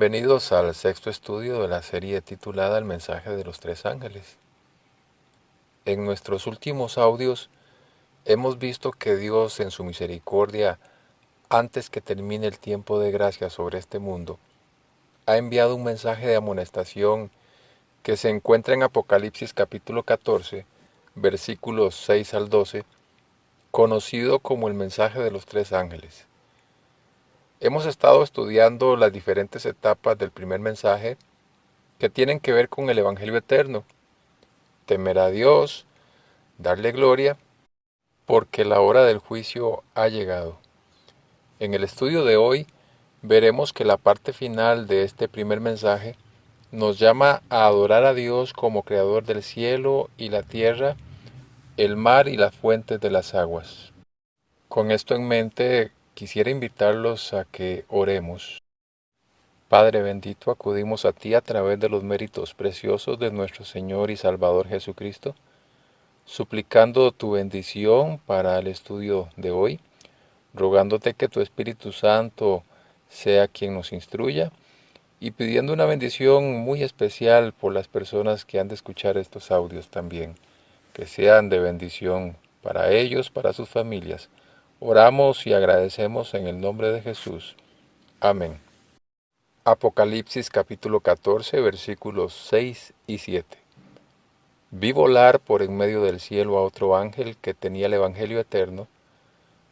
Bienvenidos al sexto estudio de la serie titulada El mensaje de los tres ángeles. En nuestros últimos audios hemos visto que Dios en su misericordia, antes que termine el tiempo de gracia sobre este mundo, ha enviado un mensaje de amonestación que se encuentra en Apocalipsis capítulo 14, versículos 6 al 12, conocido como el mensaje de los tres ángeles. Hemos estado estudiando las diferentes etapas del primer mensaje que tienen que ver con el Evangelio eterno, temer a Dios, darle gloria, porque la hora del juicio ha llegado. En el estudio de hoy veremos que la parte final de este primer mensaje nos llama a adorar a Dios como creador del cielo y la tierra, el mar y las fuentes de las aguas. Con esto en mente, quisiera invitarlos a que oremos. Padre bendito, acudimos a ti a través de los méritos preciosos de nuestro Señor y Salvador Jesucristo, suplicando tu bendición para el estudio de hoy, rogándote que tu Espíritu Santo sea quien nos instruya y pidiendo una bendición muy especial por las personas que han de escuchar estos audios también, que sean de bendición para ellos, para sus familias. Oramos y agradecemos en el nombre de Jesús. Amén. Apocalipsis capítulo 14, versículos 6 y 7. Vi volar por en medio del cielo a otro ángel que tenía el Evangelio eterno,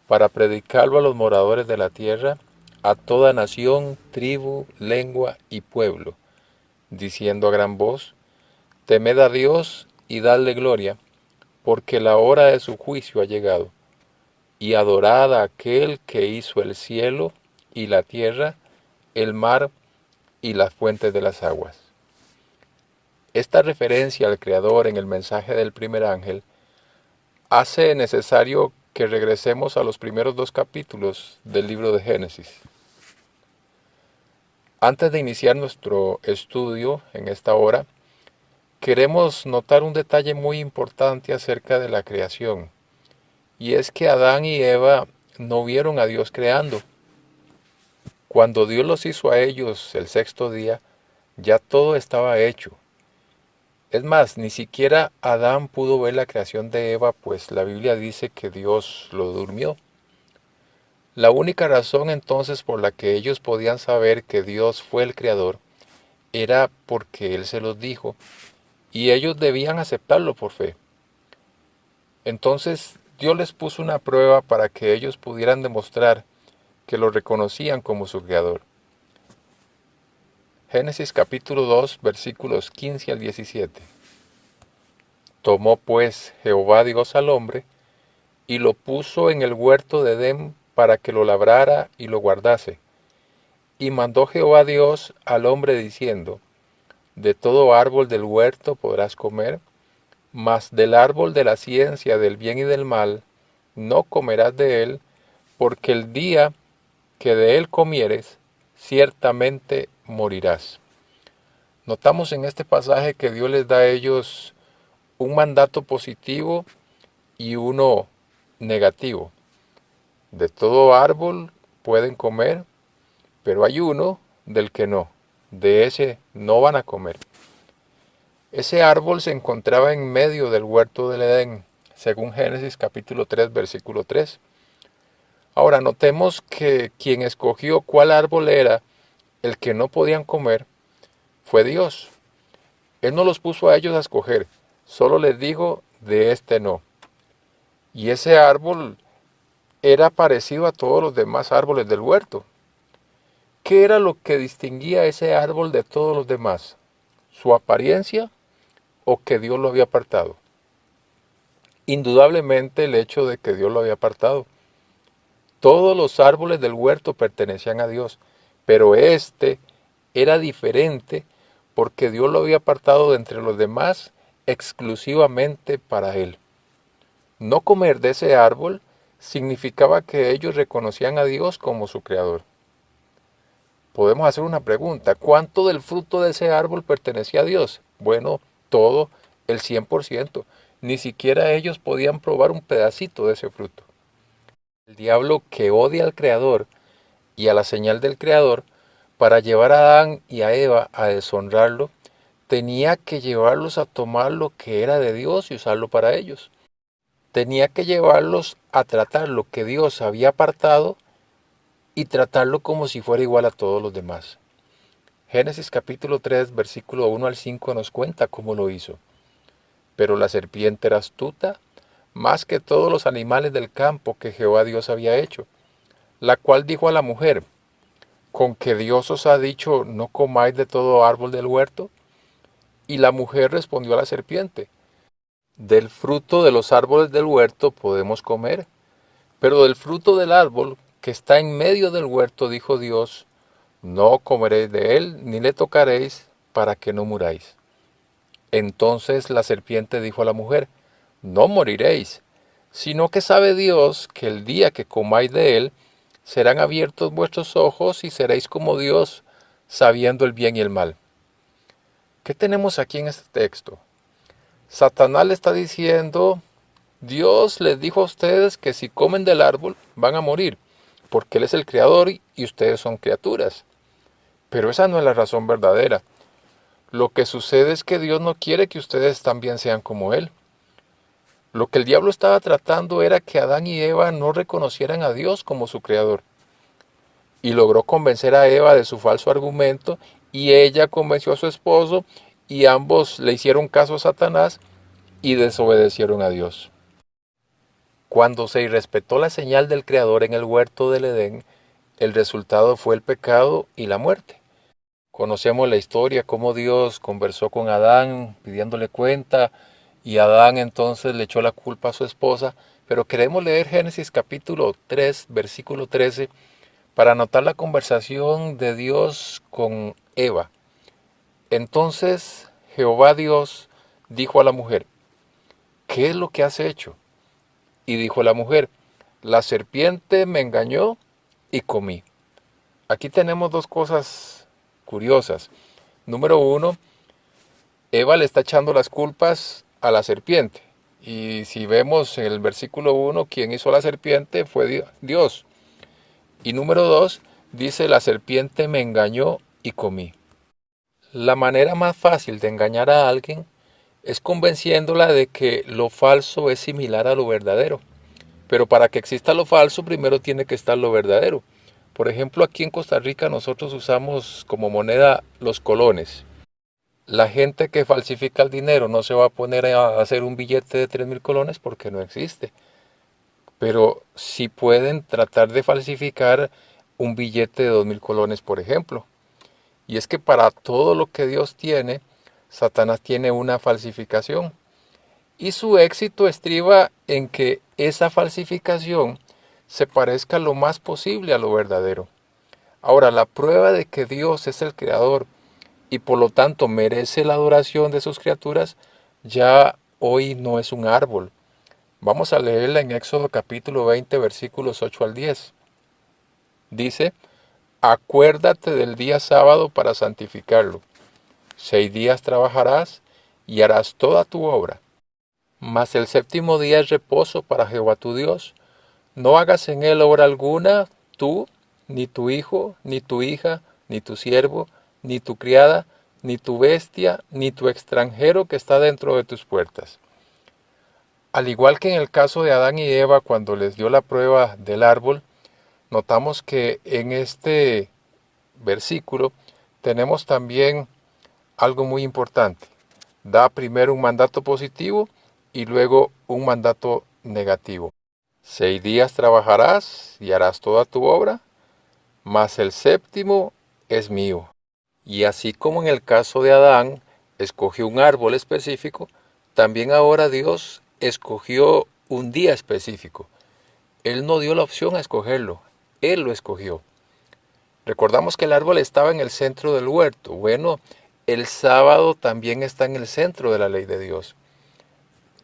para predicarlo a los moradores de la tierra, a toda nación, tribu, lengua y pueblo, diciendo a gran voz: Temed a Dios y dadle gloria, porque la hora de su juicio ha llegado, y adorad a aquel que hizo el cielo y la tierra, el mar y las fuentes de las aguas. Esta referencia al Creador en el mensaje del primer ángel hace necesario que regresemos a los primeros dos capítulos del libro de Génesis. Antes de iniciar nuestro estudio en esta hora, queremos notar un detalle muy importante acerca de la creación, y es que Adán y Eva no vieron a Dios creando. Cuando Dios los hizo a ellos el sexto día, ya todo estaba hecho. Es más, ni siquiera Adán pudo ver la creación de Eva, pues la Biblia dice que Dios lo durmió. La única razón entonces por la que ellos podían saber que Dios fue el creador era porque Él se los dijo, y ellos debían aceptarlo por fe. Entonces Dios les puso una prueba para que ellos pudieran demostrar que lo reconocían como su creador. Génesis capítulo 2, versículos 15 al 17. Tomó pues Jehová Dios al hombre, y lo puso en el huerto de Edén para que lo labrara y lo guardase. Y mandó Jehová Dios al hombre diciendo: De todo árbol del huerto podrás comer, mas del árbol de la ciencia del bien y del mal no comerás de él, porque el día que de él comieres, ciertamente morirás. Notamos en este pasaje que Dios les da a ellos un mandato positivo y uno negativo. De todo árbol pueden comer, pero hay uno del que no. De ese no van a comer. Ese árbol se encontraba en medio del huerto del Edén, según Génesis capítulo 3, versículo 3. Ahora notemos que quien escogió cuál árbol era el que no podían comer fue Dios. Él no los puso a ellos a escoger, solo les dijo: de este no. Y ese árbol era parecido a todos los demás árboles del huerto. ¿Qué era lo que distinguía ese árbol de todos los demás? ¿Su apariencia o que Dios lo había apartado? Indudablemente el hecho de que Dios lo había apartado. Todos los árboles del huerto pertenecían a Dios, pero este era diferente porque Dios lo había apartado de entre los demás exclusivamente para él. No comer de ese árbol significaba que ellos reconocían a Dios como su creador. Podemos hacer una pregunta: ¿cuánto del fruto de ese árbol pertenecía a Dios? Bueno, todo, el 100%. Ni siquiera ellos podían probar un pedacito de ese fruto. El diablo, que odia al Creador y a la señal del Creador, para llevar a Adán y a Eva a deshonrarlo, tenía que llevarlos a tomar lo que era de Dios y usarlo para ellos. Tenía que llevarlos a tratar lo que Dios había apartado y tratarlo como si fuera igual a todos los demás. Génesis capítulo 3, versículo 1 al 5 nos cuenta cómo lo hizo. Pero la serpiente era astuta, más que todos los animales del campo que Jehová Dios había hecho, la cual dijo a la mujer: ¿con que Dios os ha dicho, no comáis de todo árbol del huerto? Y la mujer respondió a la serpiente: del fruto de los árboles del huerto podemos comer, pero del fruto del árbol que está en medio del huerto, dijo Dios, no comeréis de él, ni le tocaréis, para que no muráis. Entonces la serpiente dijo a la mujer: no moriréis, sino que sabe Dios que el día que comáis de él, serán abiertos vuestros ojos y seréis como Dios, sabiendo el bien y el mal. ¿Qué tenemos aquí en este texto? Satanás le está diciendo: Dios les dijo a ustedes que si comen del árbol van a morir, porque Él es el creador y ustedes son criaturas. Pero esa no es la razón verdadera. Lo que sucede es que Dios no quiere que ustedes también sean como Él. Lo que el diablo estaba tratando era que Adán y Eva no reconocieran a Dios como su creador. Y logró convencer a Eva de su falso argumento, y ella convenció a su esposo, y ambos le hicieron caso a Satanás y desobedecieron a Dios. Cuando se irrespetó la señal del Creador en el huerto del Edén, el resultado fue el pecado y la muerte. Conocemos la historia, cómo Dios conversó con Adán pidiéndole cuenta, y Adán entonces le echó la culpa a su esposa, pero queremos leer Génesis capítulo 3, versículo 13, para notar la conversación de Dios con Eva. Entonces Jehová Dios dijo a la mujer: ¿qué es lo que has hecho? Y dijo la mujer: la serpiente me engañó y comí. Aquí tenemos dos cosas curiosas. Número uno, Eva le está echando las culpas a la serpiente. Y si vemos en el versículo 1, quien hizo la serpiente fue Dios. Y número 2, dice: la serpiente me engañó y comí. La manera más fácil de engañar a alguien es convenciéndola de que lo falso es similar a lo verdadero. Pero para que exista lo falso, primero tiene que estar lo verdadero. Por ejemplo, aquí en Costa Rica nosotros usamos como moneda los colones. La gente que falsifica el dinero no se va a poner a hacer un billete de 3.000 colones porque no existe. Pero sí pueden tratar de falsificar un billete de 2.000 colones, por ejemplo. Y es que para todo lo que Dios tiene, Satanás tiene una falsificación. Y su éxito estriba en que esa falsificación se parezca lo más posible a lo verdadero. Ahora, la prueba de que Dios es el creador y por lo tanto merece la adoración de sus criaturas, ya hoy no es un árbol. Vamos a leerla en Éxodo capítulo 20, versículos 8 al 10. Dice: acuérdate del día sábado para santificarlo. 6 días trabajarás y harás toda tu obra. Mas el séptimo día es reposo para Jehová tu Dios. No hagas en él obra alguna, tú, ni tu hijo, ni tu hija, ni tu siervo, ni tu criada, ni tu bestia, ni tu extranjero que está dentro de tus puertas. Al igual que en el caso de Adán y Eva cuando les dio la prueba del árbol, notamos que en este versículo tenemos también algo muy importante. Da primero un mandato positivo y luego un mandato negativo. 6 días trabajarás y harás toda tu obra, mas el séptimo es mío. Y así como en el caso de Adán escogió un árbol específico, también ahora Dios escogió un día específico. Él no dio la opción a escogerlo, Él lo escogió. Recordamos que el árbol estaba en el centro del huerto. Bueno, el sábado también está en el centro de la ley de Dios.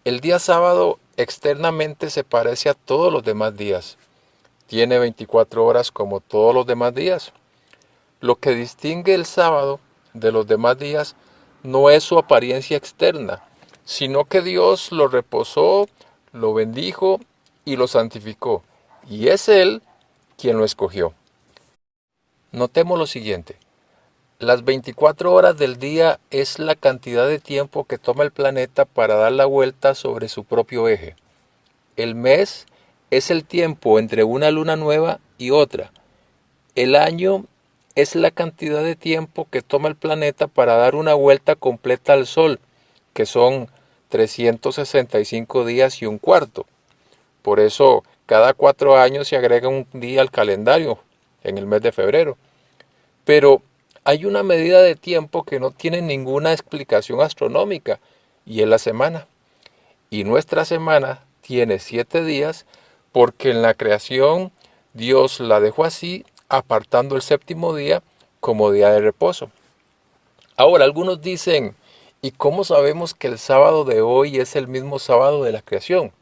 El día sábado externamente se parece a todos los demás días. Tiene 24 horas como todos los demás días. Lo que distingue el sábado de los demás días no es su apariencia externa, sino que Dios lo reposó, lo bendijo y lo santificó. Y es Él quien lo escogió. Notemos lo siguiente. Las 24 horas del día es la cantidad de tiempo que toma el planeta para dar la vuelta sobre su propio eje. El mes es el tiempo entre una luna nueva y otra. El año es la cantidad de tiempo que toma el planeta para dar una vuelta completa al Sol, que son 365 días y un cuarto. Por eso, cada 4 años se agrega un día al calendario, en el mes de febrero. Pero hay una medida de tiempo que no tiene ninguna explicación astronómica, y es la semana. Y nuestra semana tiene 7 días porque en la creación Dios la dejó así, apartando el séptimo día como día de reposo. Ahora, algunos dicen, ¿y cómo sabemos que el sábado de hoy es el mismo sábado de la creación?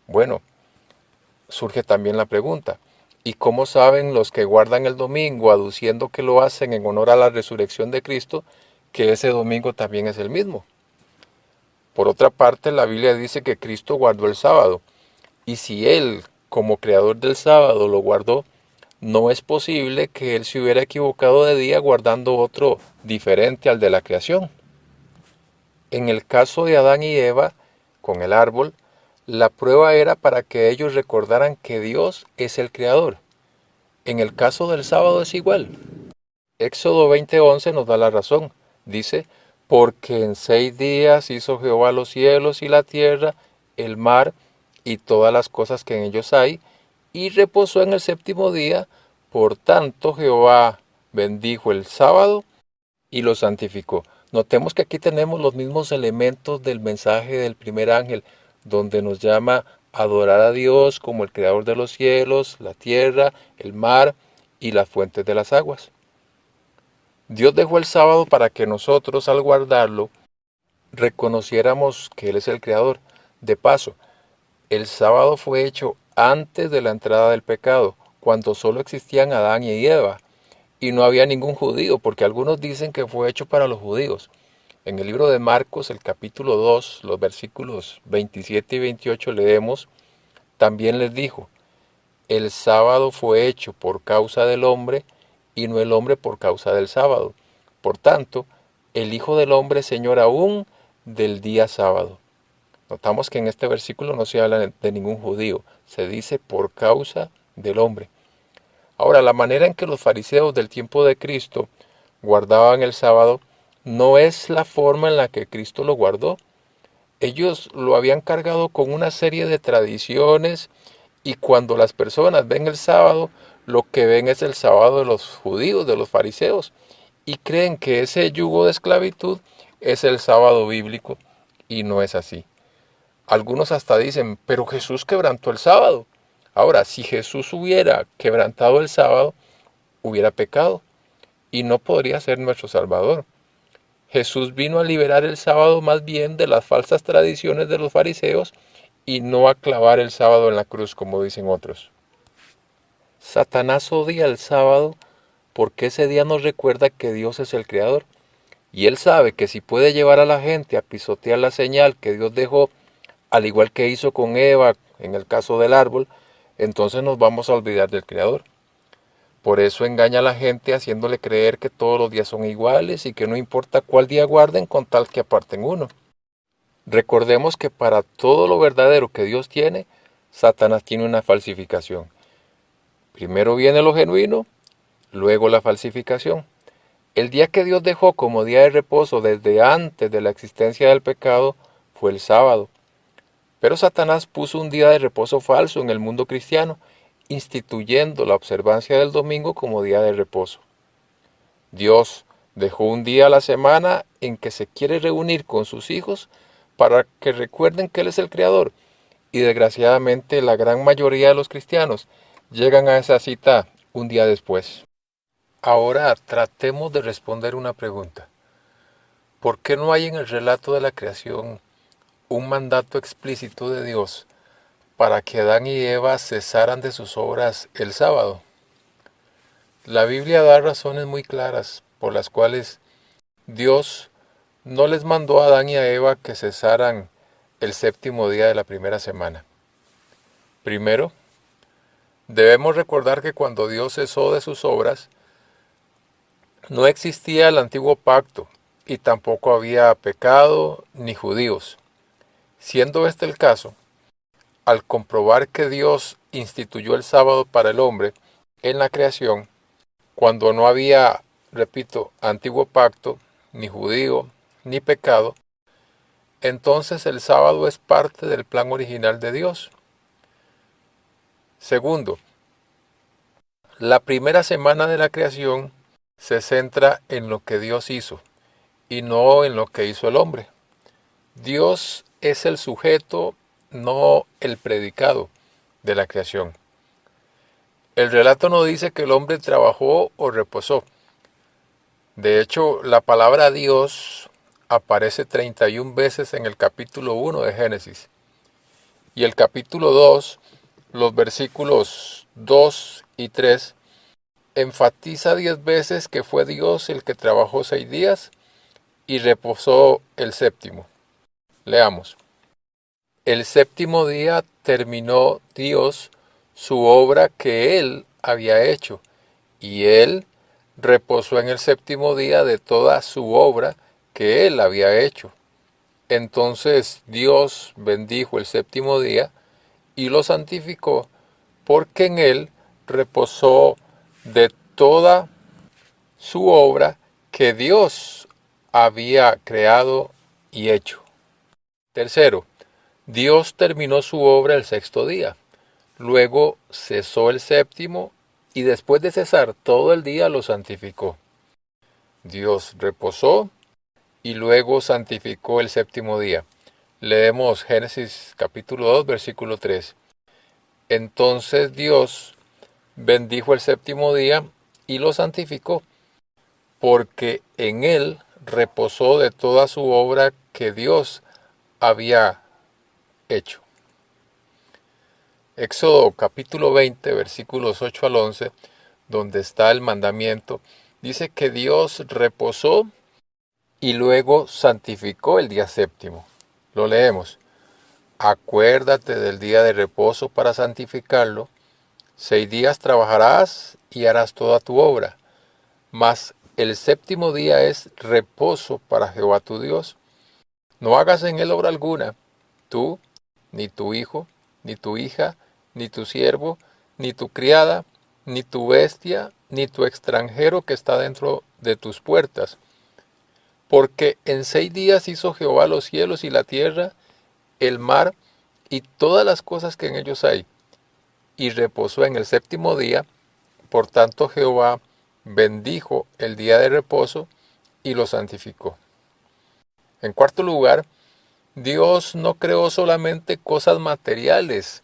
Bueno, surge también la pregunta, ¿y cómo saben los que guardan el domingo, aduciendo que lo hacen en honor a la resurrección de Cristo, que ese domingo también es el mismo? Por otra parte, la Biblia dice que Cristo guardó el sábado, y si Él, como creador del sábado, lo guardó, no es posible que Él se hubiera equivocado de día guardando otro diferente al de la creación. En el caso de Adán y Eva, con el árbol, la prueba era para que ellos recordaran que Dios es el creador. En el caso del sábado es igual. Éxodo 20:11 nos da la razón. Dice, porque en 6 días hizo Jehová los cielos y la tierra, el mar y todas las cosas que en ellos hay, y reposó en el séptimo día. Por tanto Jehová bendijo el sábado y lo santificó. Notemos que aquí tenemos los mismos elementos del mensaje del primer ángel, donde nos llama a adorar a Dios como el creador de los cielos, la tierra, el mar y las fuentes de las aguas. Dios dejó el sábado para que nosotros, al guardarlo, reconociéramos que Él es el creador. De paso, el sábado fue hecho antes de la entrada del pecado, cuando solo existían Adán y Eva, y no había ningún judío, porque algunos dicen que fue hecho para los judíos. En el libro de Marcos, el capítulo 2, los versículos 27 y 28 leemos, también les dijo, el sábado fue hecho por causa del hombre, y no el hombre por causa del sábado. Por tanto, el Hijo del Hombre es Señor aún del día sábado. Notamos que en este versículo no se habla de ningún judío, se dice por causa del hombre. Ahora, la manera en que los fariseos del tiempo de Cristo guardaban el sábado no es la forma en la que Cristo lo guardó. Ellos lo habían cargado con una serie de tradiciones y cuando las personas ven el sábado, lo que ven es el sábado de los judíos, de los fariseos, y creen que ese yugo de esclavitud es el sábado bíblico, y no es así. Algunos hasta dicen, pero Jesús quebrantó el sábado. Ahora, si Jesús hubiera quebrantado el sábado, hubiera pecado y no podría ser nuestro Salvador. Jesús vino a liberar el sábado más bien de las falsas tradiciones de los fariseos y no a clavar el sábado en la cruz, como dicen otros. Satanás odia el sábado porque ese día nos recuerda que Dios es el creador. Y él sabe que si puede llevar a la gente a pisotear la señal que Dios dejó, al igual que hizo con Eva en el caso del árbol, entonces nos vamos a olvidar del Creador. Por eso engaña a la gente haciéndole creer que todos los días son iguales y que no importa cuál día guarden con tal que aparten uno. Recordemos que para todo lo verdadero que Dios tiene, Satanás tiene una falsificación. Primero viene lo genuino, luego la falsificación. El día que Dios dejó como día de reposo desde antes de la existencia del pecado fue el sábado. Pero Satanás puso un día de reposo falso en el mundo cristiano, instituyendo la observancia del domingo como día de reposo. Dios dejó un día a la semana en que se quiere reunir con sus hijos para que recuerden que Él es el Creador. Y desgraciadamente la gran mayoría de los cristianos llegan a esa cita un día después. Ahora tratemos de responder una pregunta. ¿Por qué no hay en el relato de la creación un mandato explícito de Dios para que Adán y Eva cesaran de sus obras el sábado? La Biblia da razones muy claras por las cuales Dios no les mandó a Adán y a Eva que cesaran el séptimo día de la primera semana. Primero, debemos recordar que cuando Dios cesó de sus obras, No existía el antiguo pacto y tampoco había pecado ni judíos. Siendo este el caso, al comprobar que Dios instituyó el sábado para el hombre en la creación, cuando no había, repito, antiguo pacto, ni judío, ni pecado, entonces el sábado es parte del plan original de Dios. Segundo, la primera semana de la creación se centra en lo que Dios hizo y no en lo que hizo el hombre. Dios es el sujeto, no el predicado de la creación. El relato no dice que el hombre trabajó o reposó. De hecho, la palabra Dios aparece 31 veces en el capítulo 1 de Génesis. Y el capítulo 2, los versículos 2 y 3, enfatiza 10 veces que fue Dios el que trabajó 6 días y reposó el séptimo. Leamos. El séptimo día terminó Dios su obra que él había hecho, y él reposó en el séptimo día de toda su obra que él había hecho. Entonces Dios bendijo el séptimo día y lo santificó, porque en él reposó de toda su obra que Dios había creado y hecho. Tercero, Dios terminó su obra el sexto día. Luego cesó el séptimo y después de cesar todo el día lo santificó. Dios reposó y luego santificó el séptimo día. Leemos Génesis capítulo 2, versículo 3. Entonces Dios bendijo el séptimo día y lo santificó, porque en él reposó de toda su obra que Dios había hecho. Éxodo capítulo 20, versículos 8 al 11, donde está el mandamiento, dice que Dios reposó y luego santificó el día séptimo. Lo leemos. Acuérdate del día de reposo para santificarlo. 6 días trabajarás y harás toda tu obra. Mas el séptimo día es reposo para Jehová tu Dios. No hagas en él obra alguna, tú, ni tu hijo, ni tu hija, ni tu siervo, ni tu criada, ni tu bestia, ni tu extranjero que está dentro de tus puertas. Porque en 6 días hizo Jehová los cielos y la tierra, el mar y todas las cosas que en ellos hay, y reposó en el séptimo día. Por tanto Jehová bendijo el día de reposo y lo santificó. En cuarto lugar, Dios no creó solamente cosas materiales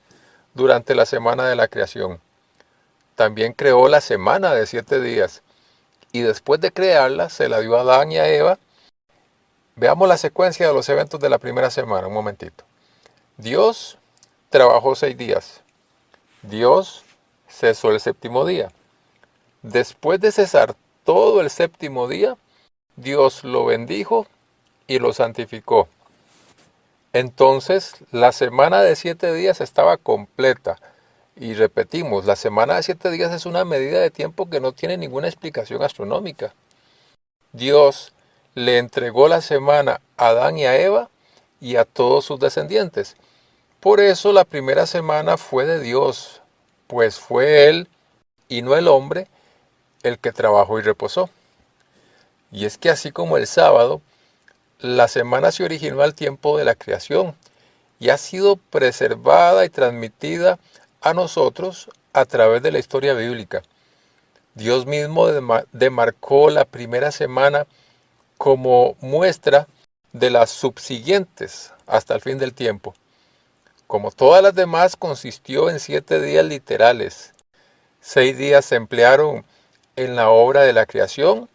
durante la semana de la creación. También creó la semana de 7 días. Y después de crearla, se la dio a Adán y a Eva. Veamos la secuencia de los eventos de la primera semana, un momentito. Dios trabajó 6 días. Dios cesó el séptimo día. Después de cesar todo el séptimo día, Dios lo bendijo y lo santificó. Entonces, la semana de 7 días estaba completa. Y repetimos, la semana de 7 días es una medida de tiempo que no tiene ninguna explicación astronómica. Dios le entregó la semana a Adán y a Eva y a todos sus descendientes. Por eso la primera semana fue de Dios, pues fue Él y no el hombre el que trabajó y reposó. Y es que así como el sábado, la semana se originó al tiempo de la creación y ha sido preservada y transmitida a nosotros a través de la historia bíblica. Dios mismo demarcó la primera semana como muestra de las subsiguientes hasta el fin del tiempo. Como todas las demás, consistió en 7 días literales. 6 días se emplearon en la obra de la creación.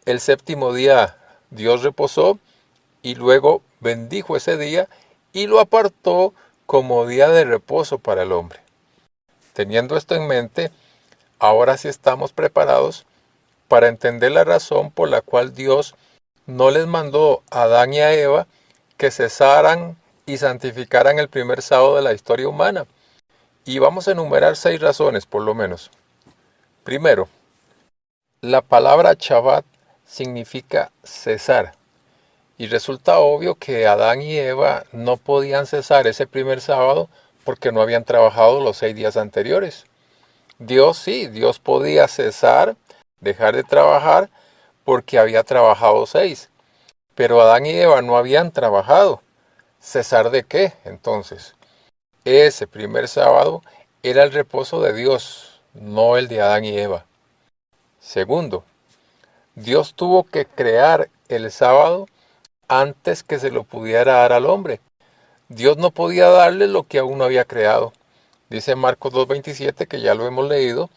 El séptimo día Dios reposó y luego bendijo ese día y lo apartó como día de reposo para el hombre. Teniendo esto en mente, ahora sí estamos preparados para entender la razón por la cual Dios no les mandó a Adán y a Eva que cesaran y santificaran el primer sábado de la historia humana. Y vamos a enumerar 6 razones por lo menos. Primero, La palabra Shabbat significa cesar. Y resulta obvio que Adán y Eva no podían cesar ese primer sábado porque no habían trabajado los 6 días anteriores. Dios sí, Dios podía cesar, dejar de trabajar porque había trabajado 6. Pero Adán y Eva no habían trabajado. ¿Cesar de qué? Entonces, ese primer sábado era el reposo de Dios, no el de Adán y Eva. Segundo, Dios tuvo que crear el sábado antes que se lo pudiera dar al hombre. Dios no podía darle lo que aún no había creado. Dice Marcos 2:27, que ya lo hemos leído,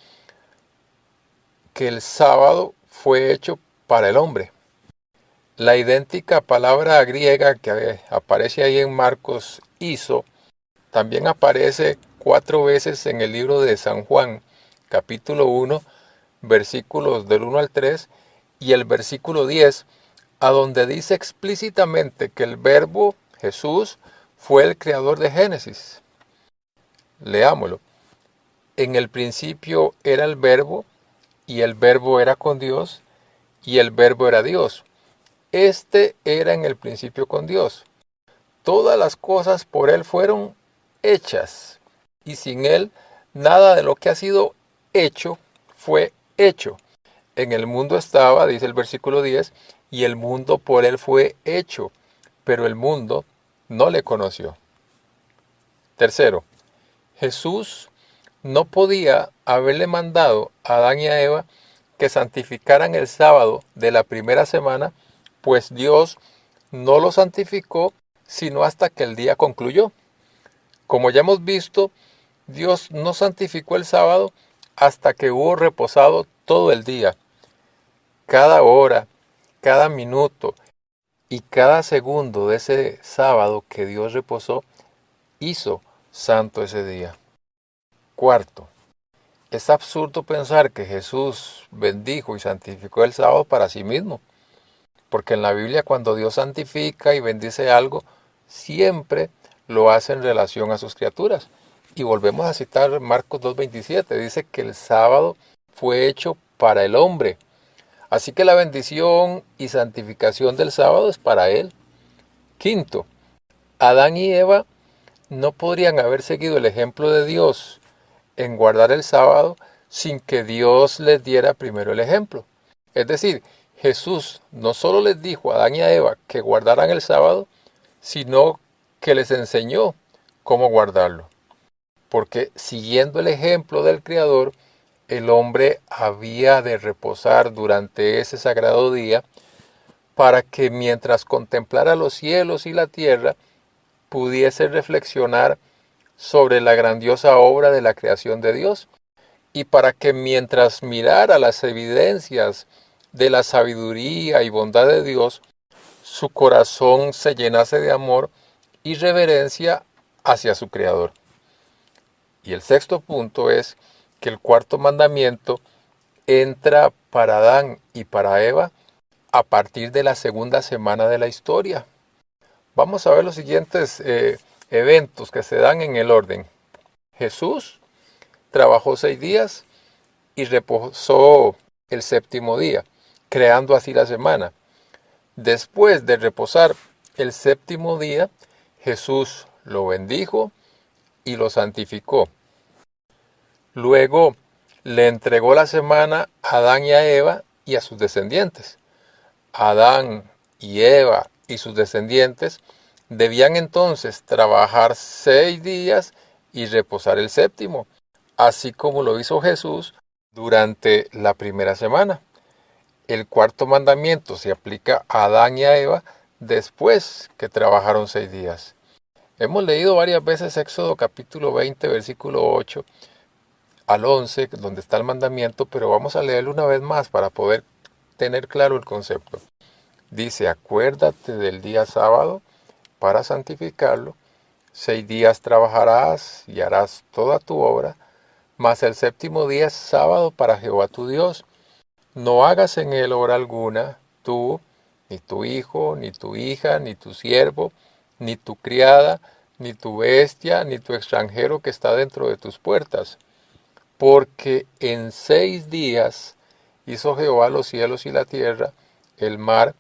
que el sábado fue hecho para el hombre. La idéntica palabra griega que aparece ahí en Marcos, hizo, también aparece 4 veces en el libro de San Juan, capítulo 1, versículos del 1 al 3 y el versículo 10, a donde dice explícitamente que el verbo Jesús fue el creador de Génesis. Leámoslo. En el principio era el verbo, y el verbo era con Dios, y el verbo era Dios. Este era en el principio con Dios. Todas las cosas por Él fueron hechas, y sin Él nada de lo que ha sido hecho fue hecho. En el mundo estaba, dice el versículo 10, y el mundo por Él fue hecho, pero el mundo no le conoció. Tercero, Jesús no podía haberle mandado a Adán y a Eva que santificaran el sábado de la primera semana, pues Dios no lo santificó sino hasta que el día concluyó. Como ya hemos visto, Dios no santificó el sábado hasta que hubo reposado todo el día. Cada hora, cada minuto y cada segundo de ese sábado que Dios reposó, hizo santo ese día. Cuarto, es absurdo pensar que Jesús bendijo y santificó el sábado para sí mismo, porque en la Biblia cuando Dios santifica y bendice algo, siempre lo hace en relación a sus criaturas. Y volvemos a citar Marcos 2:27, dice que el sábado fue hecho para el hombre. Así que la bendición y santificación del sábado es para él. Quinto, Adán y Eva no podrían haber seguido el ejemplo de Dios en guardar el sábado sin que Dios les diera primero el ejemplo. Es decir, Jesús no solo les dijo a Adán y a Eva que guardaran el sábado, sino que les enseñó cómo guardarlo. Porque siguiendo el ejemplo del Creador, el hombre había de reposar durante ese sagrado día para que mientras contemplara los cielos y la tierra, pudiese reflexionar sobre la grandiosa obra de la creación de Dios y para que mientras mirara las evidencias de la sabiduría y bondad de Dios, su corazón se llenase de amor y reverencia hacia su Creador. Y el sexto punto es que el cuarto mandamiento entra para Adán y para Eva a partir de la segunda semana de la historia. Vamos a ver los siguientes eventos que se dan en el orden. Jesús trabajó 6 días y reposó el séptimo día, creando así la semana. Después de reposar el séptimo día, Jesús lo bendijo y lo santificó. Luego le entregó la semana a Adán y a Eva y a sus descendientes. Adán y Eva y sus descendientes debían entonces trabajar 6 días y reposar el séptimo, así como lo hizo Jesús durante la primera semana. El cuarto mandamiento se aplica a Adán y a Eva después que trabajaron 6 días. Hemos leído varias veces Éxodo capítulo 20, versículo 8 al 11, donde está el mandamiento, pero vamos a leerlo una vez más para poder tener claro el concepto. Dice, acuérdate del día sábado para santificarlo. 6 días trabajarás y harás toda tu obra, mas el séptimo día es sábado para Jehová tu Dios. No hagas en él obra alguna, tú, ni tu hijo, ni tu hija, ni tu siervo, ni tu criada, ni tu bestia, ni tu extranjero que está dentro de tus puertas. Porque en 6 días Hizo Jehová los cielos y la tierra, el mar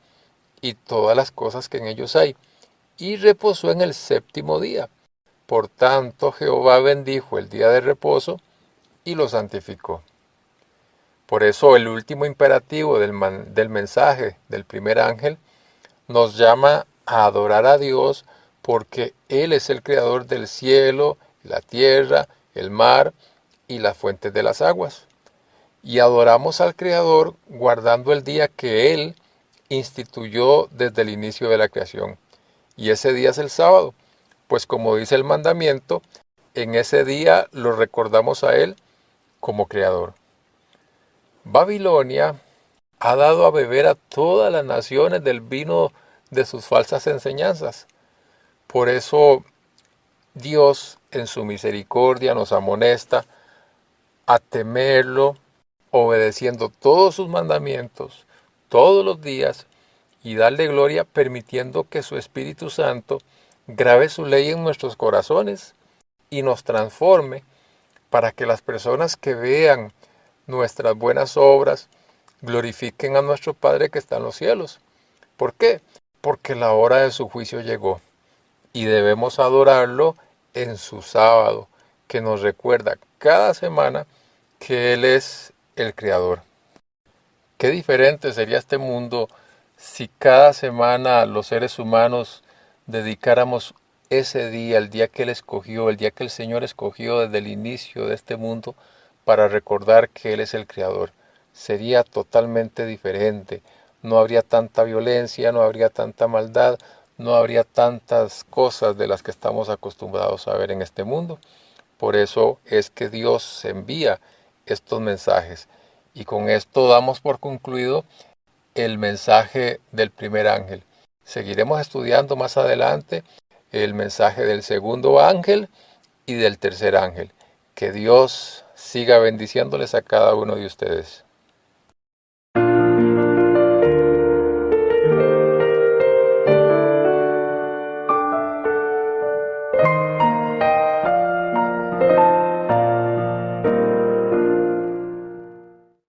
y todas las cosas que en ellos hay, y reposó en el séptimo día. Por tanto, Jehová bendijo el día de reposo y lo santificó. Por eso el último imperativo del mensaje del primer ángel nos llama a adorar a Dios porque Él es el creador del cielo, la tierra, el mar y las fuentes de las aguas. Y adoramos al Creador guardando el día que Él instituyó desde el inicio de la creación. Y ese día es el sábado, pues como dice el mandamiento, en ese día lo recordamos a Él como Creador. Babilonia ha dado a beber a todas las naciones del vino de sus falsas enseñanzas. Por eso Dios en su misericordia nos amonesta a temerlo, obedeciendo todos sus mandamientos todos los días y darle gloria permitiendo que su Espíritu Santo grabe su ley en nuestros corazones y nos transforme para que las personas que vean nuestras buenas obras glorifiquen a nuestro Padre que está en los cielos. ¿Por qué? Porque la hora de su juicio llegó y debemos adorarlo en su sábado, que nos recuerda cada semana que Él es el Creador. Qué diferente sería este mundo si cada semana los seres humanos dedicáramos ese día, el día que Él escogió, el día que el Señor escogió desde el inicio de este mundo, para recordar que Él es el Creador. Sería totalmente diferente. No habría tanta violencia, no habría tanta maldad, no habría tantas cosas de las que estamos acostumbrados a ver en este mundo. Por eso es que Dios envía estos mensajes. Y con esto damos por concluido el mensaje del primer ángel. Seguiremos estudiando más adelante el mensaje del segundo ángel y del tercer ángel. Que Dios siga bendiciéndoles a cada uno de ustedes.